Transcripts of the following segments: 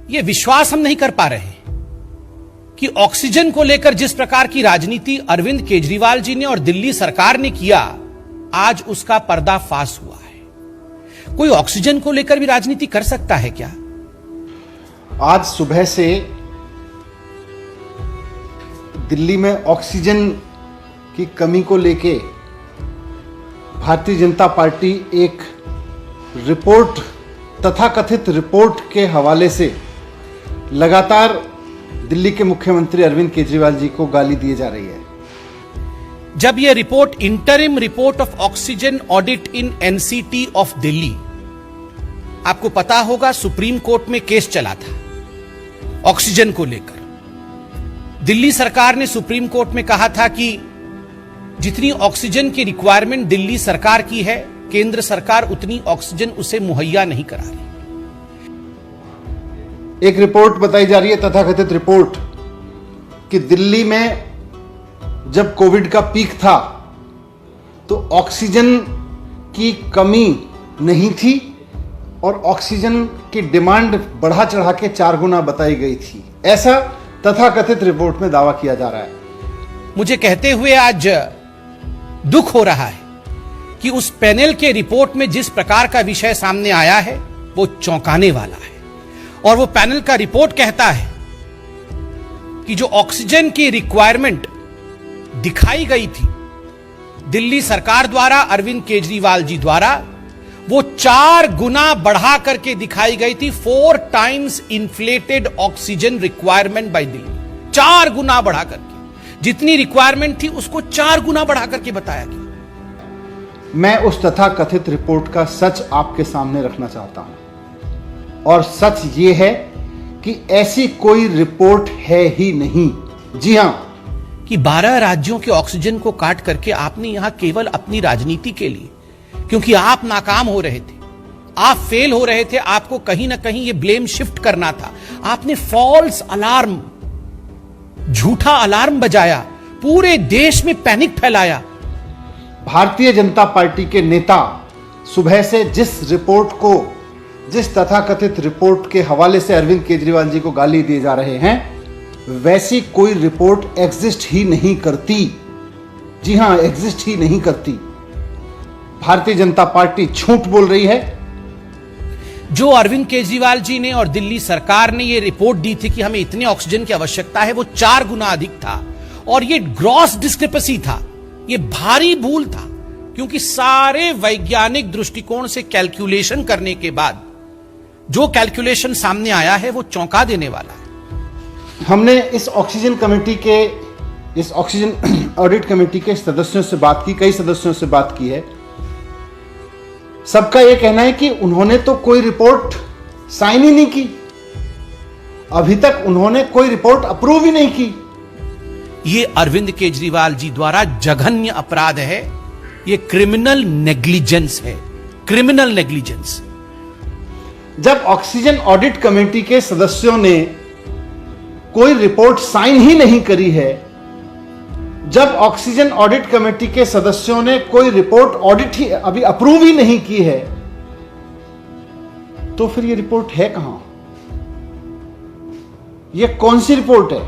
ये विश्वास हम नहीं कर पा रहे कि ऑक्सीजन को लेकर जिस प्रकार की राजनीति अरविंद केजरीवाल जी ने और दिल्ली सरकार ने किया, आज उसका पर्दाफाश हुआ है। कोई ऑक्सीजन को लेकर भी राजनीति कर सकता है क्या? आज सुबह से दिल्ली में ऑक्सीजन की कमी को लेके भारतीय जनता पार्टी एक रिपोर्ट, तथाकथित रिपोर्ट के हवाले से लगातार दिल्ली के मुख्यमंत्री अरविंद केजरीवाल जी को गाली दिए जा रही है। जब यह report interim report of oxygen audit in NCT of Delhi, आपको पता होगा सुप्रीम कोर्ट में केस चला था ऑक्सीजन को लेकर। दिल्ली सरकार ने सुप्रीम कोर्ट में कहा था कि जितनी ऑक्सीजन की रिक्वायरमेंट दिल्ली सरकार की है, केंद्र सरकार उतनी ऑक्सीजन उसे मुहैया नहीं करा रही। एक रिपोर्ट बताई जा रही है, तथाकथित रिपोर्ट, कि दिल्ली में जब कोविड का पीक था तो ऑक्सीजन की कमी नहीं थी और ऑक्सीजन की डिमांड बढ़ा चढ़ा के 4 गुना बताई गई थी। ऐसा तथाकथित रिपोर्ट में दावा किया जा रहा है। मुझे कहते हुए आज दुख हो रहा है कि उस पैनल के रिपोर्ट में जिस प्रकार का विषय सामने आया है वो चौंकाने वाला है। और वो पैनल का रिपोर्ट कहता है कि जो ऑक्सीजन की रिक्वायरमेंट दिखाई गई थी दिल्ली सरकार द्वारा, अरविंद केजरीवाल जी द्वारा, वो 4 गुना बढ़ा करके दिखाई गई थी। 4 times inflated oxygen requirement by Delhi. 4 गुना बढ़ा करके, जितनी रिक्वायरमेंट थी उसको 4 गुना बढ़ा करके बताया गया। मैं उस तथाकथित रिपोर्ट का सच आपके सामने रखना चाहता हूं, और सच ये है कि ऐसी कोई रिपोर्ट है ही नहीं। जी हां, कि 12 राज्यों के ऑक्सीजन को काट करके आपने यहां केवल अपनी राजनीति के लिए, क्योंकि आप नाकाम हो रहे थे, आप फेल हो रहे थे, आपको कहीं ना कहीं ये ब्लेम शिफ्ट करना था, आपने फॉल्स अलार्म, झूठा अलार्म बजाया, पूरे देश में पैनिक फैलाया। भारतीय जनता पार्टी के नेता सुबह से जिस रिपोर्ट को, जिस तथाकथित रिपोर्ट के हवाले से अरविंद केजरीवाल जी को गाली दिए जा रहे हैं, वैसी कोई रिपोर्ट एग्जिस्ट ही नहीं करती। जी हां, एग्जिस्ट ही नहीं करती। भारतीय जनता पार्टी झूठ बोल रही है। जो अरविंद केजरीवाल जी ने और दिल्ली सरकार ने ये रिपोर्ट दी थी कि हमें इतने ऑक्सीजन की आवश्यकता है, वो 4 गुना अधिक था। और ये ग्रॉस डिस्क्रिपेंसी था, ये भारी भूल था, क्योंकि सारे वैज्ञानिक दृष्टिकोण से कैलकुलेशन करने के बाद जो कैलकुलेशन सामने आया है वो चौंका देने वाला है। हमने इस ऑक्सीजन कमेटी के, इस ऑक्सीजन ऑडिट कमेटी के सदस्यों से बात की, कई सदस्यों से बात की है। सबका यह कहना है कि उन्होंने तो कोई रिपोर्ट साइन ही नहीं की, अभी तक उन्होंने कोई रिपोर्ट अप्रूव ही नहीं की। ये अरविंद केजरीवाल जी द्वारा जघन्य अपराध है, ये क्रिमिनल नेग्लिजेंस है, क्रिमिनल नेग्लिजेंस। जब ऑक्सीजन ऑडिट कमेटी के सदस्यों ने कोई रिपोर्ट साइन ही नहीं करी है, जब ऑक्सीजन ऑडिट कमेटी के सदस्यों ने कोई रिपोर्ट ऑडिट ही अभी अप्रूव ही नहीं की है, तो फिर ये रिपोर्ट है कहां? ये कौन सी रिपोर्ट है?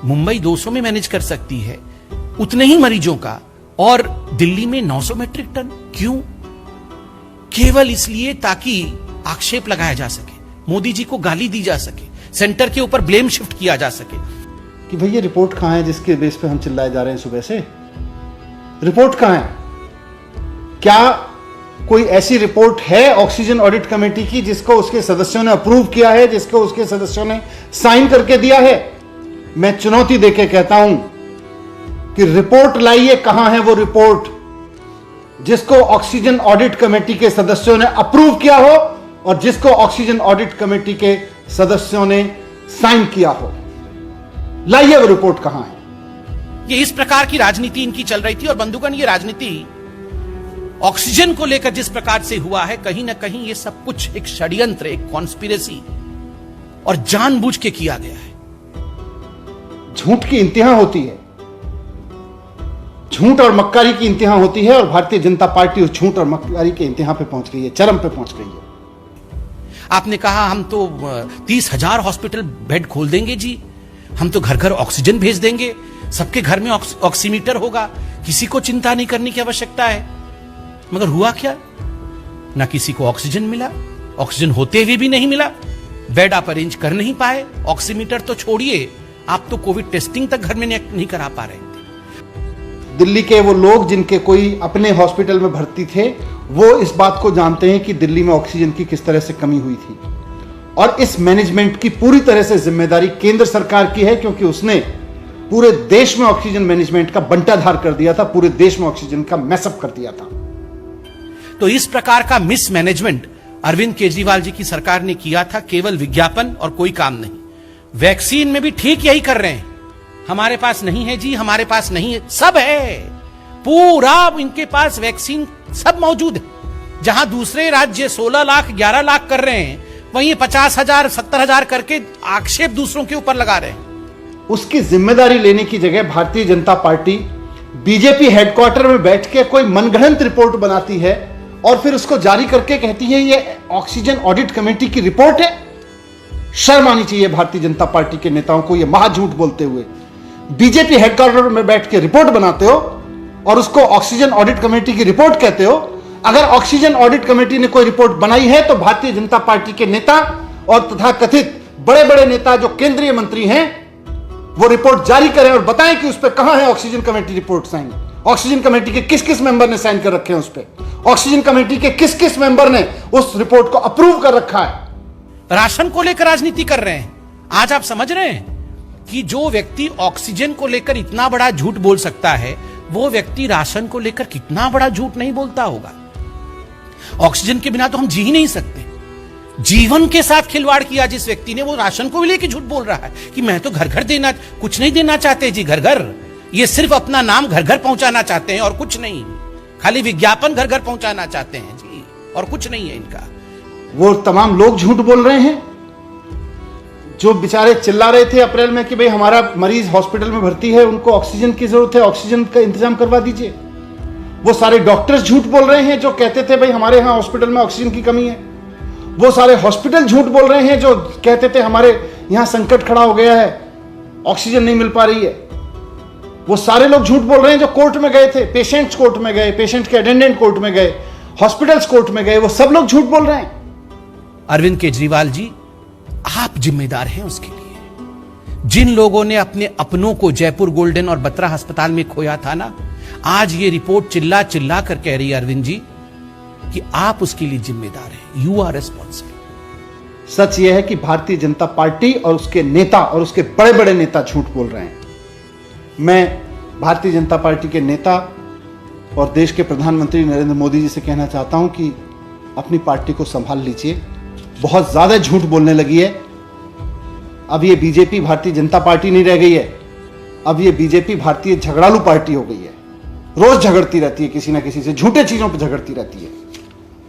मुंबई 200 में मैनेज कर सकती है उतने ही मरीजों का, और दिल्ली में 900 मेट्रिक टन। क्यों? केवल इसलिए ताकि आक्षेप लगाया जा सके, मोदी जी को गाली दी जा सके, सेंटर के ऊपर ब्लेम शिफ्ट किया जा सके कि भैया रिपोर्ट कहां है जिसके बेस पे हम चिल्लाए जा रहे हैं सुबह से। रिपोर्ट कहां है? क्या कोई ऐसी रिपोर्ट है ऑक्सीजन ऑडिट कमेटी की जिसको उसके सदस्यों ने अप्रूव किया है, जिसको उसके सदस्यों ने साइन करके दिया है? मैं चुनौती देके कहता हूं कि रिपोर्ट लाइए, कहां है वो रिपोर्ट जिसको ऑक्सीजन ऑडिट कमेटी के सदस्यों ने अप्रूव किया हो और जिसको ऑक्सीजन ऑडिट कमेटी के सदस्यों ने साइन किया हो। लाइए वो रिपोर्ट कहां है? ये इस प्रकार की राजनीति इनकी चल रही थी। और बंधुगण, ये राजनीति ऑक्सीजन को लेकर जिस प्रकार से हुआ है, कहीं ना कहीं ये सब कुछ एक षड्यंत्र, एक कॉन्स्पिरेसी और जानबूझ के किया गया है। झूठ की इंतहा होती है, झूठ और मक्कारी की इंतहा होती है, और भारतीय जनता पार्टी उस झूठ और मक्कारी के इंतहा पे पहुंच गई है, चरम पे पहुंच गई है। आपने कहा हम तो 30,000 हॉस्पिटल बेड खोल देंगे जी, हम तो घर घर ऑक्सीजन भेज देंगे, सबके घर में ऑक्सीमीटर होगा, किसी को चिंता नहीं करने की आवश्यकता है। मगर हुआ क्या? ना किसी को ऑक्सीजन मिला, ऑक्सीजन होते हुए भी नहीं मिला, बेड आप अरेंज कर नहीं पाए, ऑक्सीमीटर तो छोड़िए, आप तो कोविड टेस्टिंग तक घर में नहीं करा पा रहे थे। दिल्ली के वो लोग जिनके कोई अपने हॉस्पिटल में भर्ती थे, वो इस बात को जानते हैं कि दिल्ली में ऑक्सीजन की किस तरह से कमी हुई थी। और इस मैनेजमेंट की पूरी तरह से जिम्मेदारी केंद्र सरकार की है, क्योंकि उसने पूरे देश में ऑक्सीजन मैनेजमेंट का बंटाधार कर दिया था, पूरे देश में ऑक्सीजन का मैसअप कर दिया था। तो इस प्रकार का मिसमैनेजमेंट अरविंद केजरीवाल जी की सरकार ने किया था, केवल विज्ञापन और कोई काम नहीं। वैक्सीन में भी ठीक यही कर रहे हैं, हमारे पास नहीं है जी, हमारे पास नहीं है, सब है, पूरा इनके पास वैक्सीन सब मौजूद है। जहां दूसरे राज्य 16 लाख 11 लाख कर रहे हैं, वहीं 50,000 70,000 करके आक्षेप दूसरों के ऊपर लगा रहे हैं। उसकी जिम्मेदारी लेने की जगह Bharatiya Janata party BJP headquarter में बैठ के कोई मनगढ़ंत रिपोर्ट बनाती है और फिर उसको जारी करके कहती है ये ऑक्सीजन ऑडिट कमेटी की रिपोर्ट है। शर्म आनी चाहिए भारतीय जनता पार्टी के नेताओं को, ये महाझूठ बोलते हुए। बीजेपी हेडक्वार्टर में बैठ के रिपोर्ट बनाते हो और उसको ऑक्सीजन ऑडिट कमेटी की रिपोर्ट कहते हो। अगर ऑक्सीजन ऑडिट कमेटी ने कोई रिपोर्ट बनाई है तो भारतीय जनता पार्टी के नेता और तथा कथित बड़े बड़े नेता जो केंद्रीय मंत्री हैं, वो रिपोर्ट जारी करें और बताएं कि उस पर कहां है oxygen committee report sign. Oxygen committee के किस किस मेंबर ने साइन कर रखे हैं उस पर, ऑक्सीजन कमेटी के किस किस मेंबर ने उस रिपोर्ट को अप्रूव कर रखा है। राशन को लेकर राजनीति कर रहे हैं। आज आप समझ रहे हैं कि जो व्यक्ति ऑक्सीजन को लेकर इतना बड़ा झूठ बोल सकता है, वो व्यक्ति राशन को लेकर कितना बड़ा झूठ नहीं बोलता होगा। ऑक्सीजन के बिना तो हम जी ही नहीं सकते। जीवन के साथ खिलवाड़ किया जिस व्यक्ति ने, वो राशन को भी लेकर झूठ बोल रहा है कि मैं तो घर घर देना, कुछ नहीं देना चाहते जी घर घर, ये सिर्फ अपना नाम घर घर पहुंचाना चाहते हैं और कुछ नहीं, खाली विज्ञापन घर घर पहुंचाना चाहते हैं जी, और कुछ नहीं है इनका। वो तमाम लोग झूठ बोल रहे हैं जो बेचारे चिल्ला रहे थे अप्रैल में कि भाई हमारा मरीज हॉस्पिटल में भर्ती है, उनको ऑक्सीजन की जरूरत है, ऑक्सीजन का इंतजाम करवा दीजिए। वो सारे डॉक्टर्स झूठ बोल रहे हैं जो कहते थे भाई हमारे यहाँ हॉस्पिटल में ऑक्सीजन की कमी है। वो सारे हॉस्पिटल झूठ बोल रहे हैं जो कहते थे हमारे यहाँ संकट खड़ा हो गया है, ऑक्सीजन नहीं मिल पा रही है। वो सारे लोग झूठ बोल रहे हैं जो कोर्ट में गए थे, पेशेंट्स कोर्ट में गए, पेशेंट के अटेंडेंट कोर्ट में गए, हॉस्पिटल्स कोर्ट में गए, वो सब लोग झूठ बोल रहे हैं। अरविंद केजरीवाल जी, आप जिम्मेदार हैं उसके लिए। जिन लोगों ने अपने अपनों को जयपुर गोल्डन और बत्रा अस्पताल में खोया था ना, आज ये रिपोर्ट चिल्ला चिल्ला कर कह रही है अरविंद जी कि आप उसके लिए जिम्मेदार हैं, यू आर रिस्पॉन्सिबल। सच यह है कि भारतीय जनता पार्टी और उसके नेता और उसके बड़े बड़े नेता झूठ बोल रहे हैं। मैं भारतीय जनता पार्टी के नेता और देश के प्रधानमंत्री नरेंद्र मोदी जी से कहना चाहता हूं कि अपनी पार्टी को संभाल लीजिए, बहुत ज्यादा झूठ बोलने लगी है। अब ये बीजेपी भारतीय जनता पार्टी नहीं रह गई है, अब ये बीजेपी भारतीय झगड़ालू पार्टी हो गई है। रोज झगड़ती रहती है किसी ना किसी से, झूठे चीजों पे झगड़ती रहती है।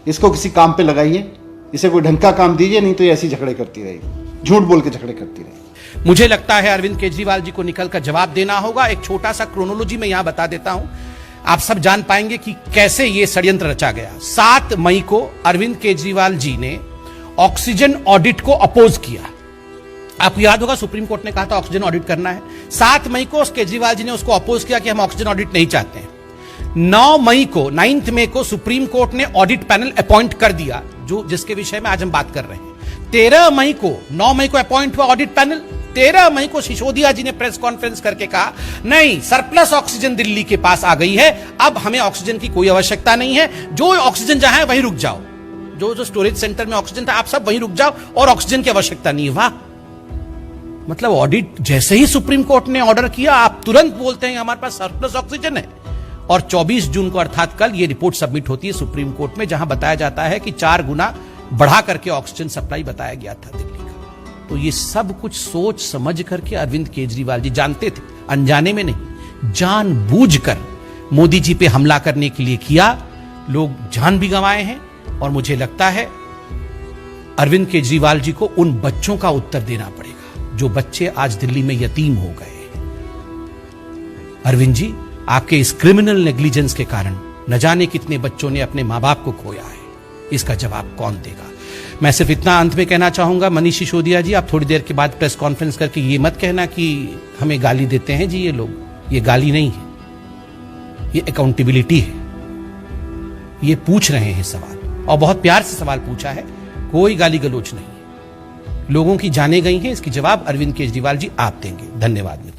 इसको किसी काम पे लगाइए, इसे कोई ढंग का काम दीजिए, नहीं तो ये ऐसी झगड़े करती रहेगी, झूठ बोल के झगड़े करती रहेगी। मुझे लगता है अरविंद केजरीवाल जी को निकल कर जवाब देना होगा। एक छोटा सा क्रोनोलॉजी में यहां बता देता हूं, आप सब जान पाएंगे कि कैसे यह षड्यंत्र रचा गया। 7 मई को अरविंद केजरीवाल जी ने ऑक्सीजन ऑडिट को अपोज किया। आपको याद होगा सुप्रीम कोर्ट ने कहा था ऑक्सीजन ऑडिट करना है। 7 मई को केजरीवाल जी ने उसको अपोज किया कि हम ऑक्सीजन ऑडिट नहीं चाहते हैं। 9 मई को सुप्रीम कोर्ट ने ऑडिट पैनल अपॉइंट कर दिया, जो जिसके विषय में आज हम बात कर रहे हैं। 9 मई को अपॉइंट हुआ ऑडिट पैनल। 13 मई को सिसोदिया जी ने प्रेस कॉन्फ्रेंस करके कहा नहीं, सरप्लस ऑक्सीजन दिल्ली के पास आ गई है, अब हमें ऑक्सीजन की कोई आवश्यकता नहीं है, जो ऑक्सीजन जहां है वहीं रुक जाओ, जो स्टोरेज सेंटर में ऑक्सीजन था आप सब वहीं रुक जाओ और ऑक्सीजन की आवश्यकता नहीं है। वाह, मतलब ऑडिट जैसे ही सुप्रीम कोर्ट ने ऑर्डर किया, आप तुरंत बोलते हैं हमारे पास सरप्लस ऑक्सीजन है। और 24 जून को अर्थात कल ये रिपोर्ट सबमिट होती है सुप्रीम कोर्ट में, जहां बताया जाता है कि 4 गुना बढ़ा करके ऑक्सीजन सप्लाई बताया गया था दिल्ली का। तो ये सब कुछ सोच समझ करके अरविंद केजरीवाल जी जानते थे, अनजाने में नहीं, जानबूझकर मोदी जी पे हमला करने के लिए किया। लोग जान भी गंवाए हैं और मुझे लगता है अरविंद केजरीवाल जी को उन बच्चों का उत्तर देना पड़ेगा जो बच्चे आज दिल्ली में यतीम हो गए। अरविंद जी, आपके इस क्रिमिनल नेग्लिजेंस के कारण न जाने कितने बच्चों ने अपने मां बाप को खोया है, इसका जवाब कौन देगा? मैं सिर्फ इतना अंत में कहना चाहूंगा, मनीष सिसोदिया जी, आप थोड़ी देर के बाद प्रेस कॉन्फ्रेंस करके ये मत कहना कि हमें गाली देते हैं जी ये लोग। ये गाली नहीं है, ये अकाउंटेबिलिटी है। ये पूछ रहे हैं सवाल, और बहुत प्यार से सवाल पूछा है, कोई गाली गलोच नहीं है। लोगों की जानें गई हैं, इसकी जवाब अरविंद केजरीवाल जी आप देंगे। धन्यवाद मित्रों।